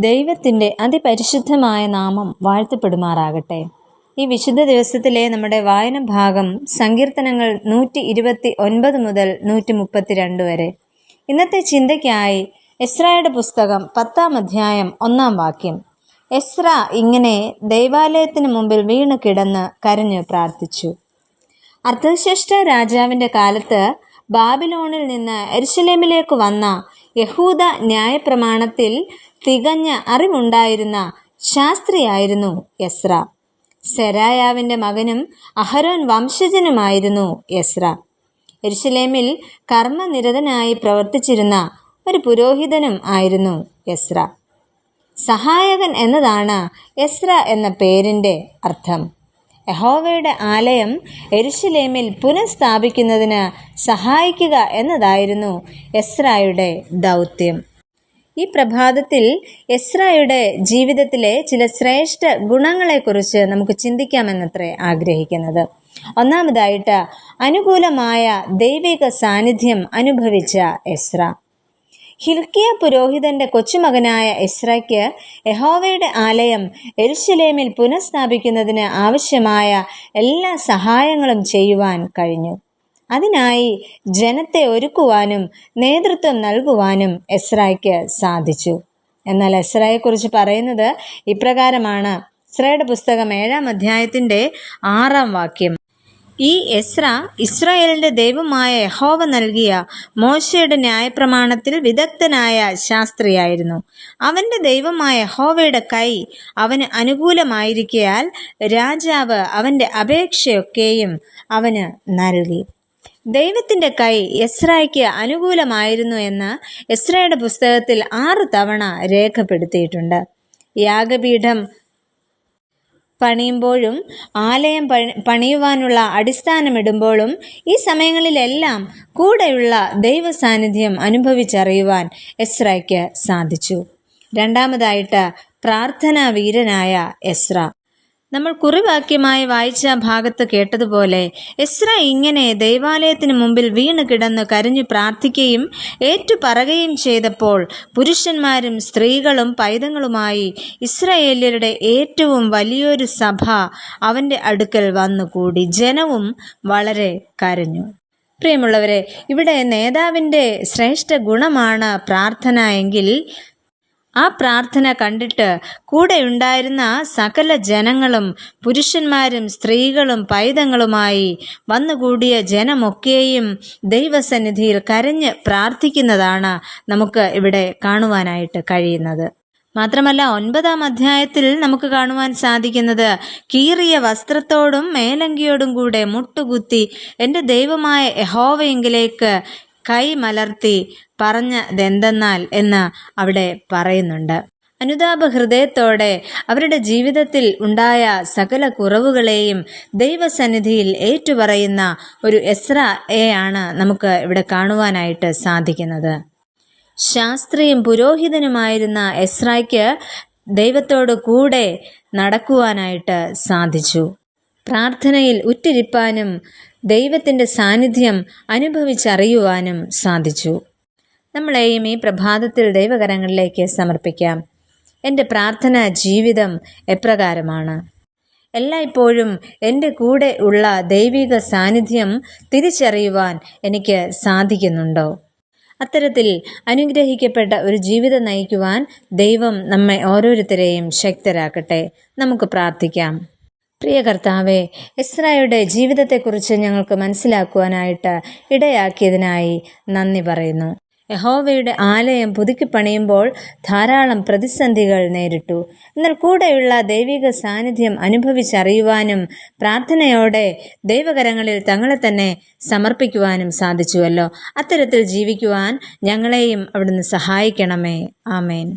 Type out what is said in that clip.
ദൈവത്തിൻ്റെ അതിപരിശുദ്ധമായ നാമം വാഴ്ത്തപ്പെടുമാറാകട്ടെ. ഈ വിശുദ്ധ ദിവസത്തിലെ നമ്മുടെ വായന ഭാഗം സങ്കീർത്തനങ്ങൾ 129 മുതൽ 132 വരെ. ഇന്നത്തെ ചിന്തയ്ക്കായി എസ്രായുടെ പുസ്തകം 10-ാം അധ്യായം 1-ാം വാക്യം. എസ്ര ഇങ്ങനെ ദൈവാലയത്തിന് മുമ്പിൽ വീണ് കിടന്ന് കരഞ്ഞു പ്രാർത്ഥിച്ചു. അർത്തശ്രേഷ്ഠ രാജാവിൻ്റെ കാലത്ത് ബാബിലോണിൽ നിന്ന് യെരുശലേമിലേക്ക് വന്ന യഹൂദ ന്യായപ്രമാണത്തിൽ തികഞ്ഞ അറിവുണ്ടായിരുന്ന ശാസ്ത്രിയായിരുന്നു എസ്ര. സെരായാവിൻ്റെ മകനും അഹരോൻ വംശജനുമായിരുന്നു എസ്ര. യെരുശലേമിൽ കർമ്മനിരതനായി പ്രവർത്തിച്ചിരുന്ന ഒരു പുരോഹിതനും ആയിരുന്നു എസ്ര. സഹായകൻ എന്നതാണ് എസ്ര എന്ന പേരിൻ്റെ അർത്ഥം. യഹോവയുടെ ആലയം യെരുശലേമിൽ പുനഃസ്ഥാപിക്കുന്നതിന് സഹായിക്കുക എന്നതായിരുന്നു എസ്രായുടെ ദൗത്യം. ഈ പ്രഭാതത്തിൽ എസ്രായുടെ ജീവിതത്തിലെ ചില ശ്രേഷ്ഠ ഗുണങ്ങളെക്കുറിച്ച് നമുക്ക് ചിന്തിക്കാമെന്നത്രേ ആഗ്രഹിക്കുന്നത്. ഒന്നാമതായിട്ട്, അനുകൂലമായ ദൈവിക സാന്നിധ്യം അനുഭവിച്ച എസ്ര. ഹിൽക്കിയ പുരോഹിതന്റെ കൊച്ചുമകനായ എസ്രയ്ക്ക് യഹോവയുടെ ആലയം യെരുശലേമിൽ പുനഃസ്ഥാപിക്കുന്നതിന് ആവശ്യമായ എല്ലാ സഹായങ്ങളും ചെയ്യുവാൻ കഴിഞ്ഞു. അതിനായി ജനത്തെ ഒരുക്കുവാനും നേതൃത്വം നൽകുവാനും എസ്രായ്ക്ക് സാധിച്ചു. എന്നാൽ എസ്രായെക്കുറിച്ച് പറയുന്നത് ഇപ്രകാരമാണ്. എസ്രായുടെ പുസ്തകം 7-ാം അധ്യായത്തിൻ്റെ 6-ാം വാക്യം. ഈ എസ്ര ഇസ്രായേലിന്റെ ദൈവമായ യഹോവ നൽകിയ മോശയുടെ ന്യായപ്രമാണത്തിൽ വിദഗ്ധനായ ശാസ്ത്രിയായിരുന്നു. അവന്റെ ദൈവമായ യഹോവയുടെ കൈ അവന് അനുകൂലമായിരിക്കയാൽ രാജാവ് അവന്റെ അപേക്ഷയൊക്കെയും അവന് നൽകി. ദൈവത്തിന്റെ കൈ എസ്രായ്ക്ക് അനുകൂലമായിരുന്നു എന്ന് എസ്രായുടെ പുസ്തകത്തിൽ 6 തവണ രേഖപ്പെടുത്തിയിട്ടുണ്ട്. യാഗപീഠം പണിയുമ്പോഴും ആലയം പണിയുവാനുള്ള അടിസ്ഥാനമിടുമ്പോഴും ഈ സമയങ്ങളിലെല്ലാം കൂടെയുള്ള ദൈവ സാന്നിധ്യം അനുഭവിച്ചറിയുവാൻ എസ്രായ്ക്ക് സാധിച്ചു. രണ്ടാമതായിട്ട്, പ്രാർത്ഥനാ വീരനായ എസ്ര. നമ്മൾ കുറിവാക്യമായി വായിച്ച ഭാഗത്ത് കേട്ടതുപോലെ എസ്ര ഇങ്ങനെ ദൈവാലയത്തിന് മുമ്പിൽ വീണ് കിടന്ന് കരഞ്ഞു പ്രാർത്ഥിക്കുകയും ഏറ്റുപറയുകയും ചെയ്തപ്പോൾ പുരുഷന്മാരും സ്ത്രീകളും പൈതങ്ങളുമായി ഇസ്രായേല്യരുടെ ഏറ്റവും വലിയൊരു സഭ അവൻ്റെ അടുക്കൽ വന്നുകൂടി. ജനവും വളരെ കരഞ്ഞു. പ്രിയമുള്ളവരെ, ഇവിടെ നേതാവിൻ്റെ ശ്രേഷ്ഠ ഗുണമാണ് പ്രാർത്ഥന എങ്കിൽ ആ പ്രാർത്ഥന കണ്ടിട്ട് കൂടെയുണ്ടായിരുന്ന സകല ജനങ്ങളും പുരുഷന്മാരും സ്ത്രീകളും പൈതങ്ങളുമായി വന്നുകൂടിയ ജനമൊക്കെയും ദൈവസന്നിധിയിൽ കരഞ്ഞ് പ്രാർത്ഥിക്കുന്നതാണ് നമുക്ക് ഇവിടെ കാണുവാനായിട്ട് കഴിയുന്നത്. മാത്രമല്ല 9-ാം അധ്യായത്തിൽ നമുക്ക് കാണുവാൻ സാധിക്കുന്നത്, കീറിയ വസ്ത്രത്തോടും മേലങ്കിയോടും കൂടെ മുട്ടുകുത്തി എൻ്റെ ദൈവമായ യഹോവയെങ്കിലേക്ക് കൈ മലർത്തി പറഞ്ഞതെന്തെന്നാൽ എന്ന് അവിടെ പറയുന്നുണ്ട്. അനുതാപ ഹൃദയത്തോടെ അവരുടെ ജീവിതത്തിൽ ഉണ്ടായ സകല കുറവുകളെയും ദൈവസന്നിധിയിൽ ഏറ്റുപറയുന്ന ഒരു എസ്രയെയാണ് നമുക്ക് ഇവിടെ കാണുവാനായിട്ട് സാധിക്കുന്നത്. ശാസ്ത്രിയും പുരോഹിതനുമായിരുന്ന എസ്രായ്ക്ക് ദൈവത്തോട് കൂടെ നടക്കുവാനായിട്ട് സാധിച്ചു. പ്രാർത്ഥനയിൽ ഉറ്റിരിപ്പാനും ദൈവത്തിൻ്റെ സാന്നിധ്യം അനുഭവിച്ചറിയുവാനും സാധിച്ചു. നമ്മളെയും ഈ പ്രഭാതത്തിൽ ദൈവകരങ്ങളിലേക്ക് സമർപ്പിക്കാം. എൻ്റെ പ്രാർത്ഥനാ ജീവിതം എപ്രകാരമാണ്? എല്ലായ്പ്പോഴും എൻ്റെ കൂടെ ഉള്ള ദൈവിക സാന്നിധ്യം തിരിച്ചറിയുവാൻ എനിക്ക് സാധിക്കുന്നുണ്ടോ? അത്തരത്തിൽ അനുഗ്രഹിക്കപ്പെട്ട ഒരു ജീവിതം നയിക്കുവാൻ ദൈവം നമ്മെ ഓരോരുത്തരെയും ശക്തരാക്കട്ടെ. നമുക്ക് പ്രാർത്ഥിക്കാം. പ്രിയ കർത്താവേ, എസ്രായുടെ ജീവിതത്തെക്കുറിച്ച് ഞങ്ങൾക്ക് മനസ്സിലാക്കുവാനായിട്ട് ഇടയാക്കിയതിനായി നന്ദി പറയുന്നു. യഹോവയുടെ ആലയം പുതുക്കി പണിയുമ്പോൾ ധാരാളം പ്രതിസന്ധികൾ നേരിട്ടു. എന്നാൽ കൂടെയുള്ള ദൈവിക സാന്നിധ്യം അനുഭവിച്ചറിയുവാനും പ്രാർത്ഥനയോടെ ദൈവകരങ്ങളിൽ തങ്ങളെ തന്നെ സമർപ്പിക്കുവാനും സാധിച്ചുവല്ലോ. അത്തരത്തിൽ ജീവിക്കുവാൻ ഞങ്ങളെയും അവിടുന്ന് സഹായിക്കണമേ. ആമേൻ.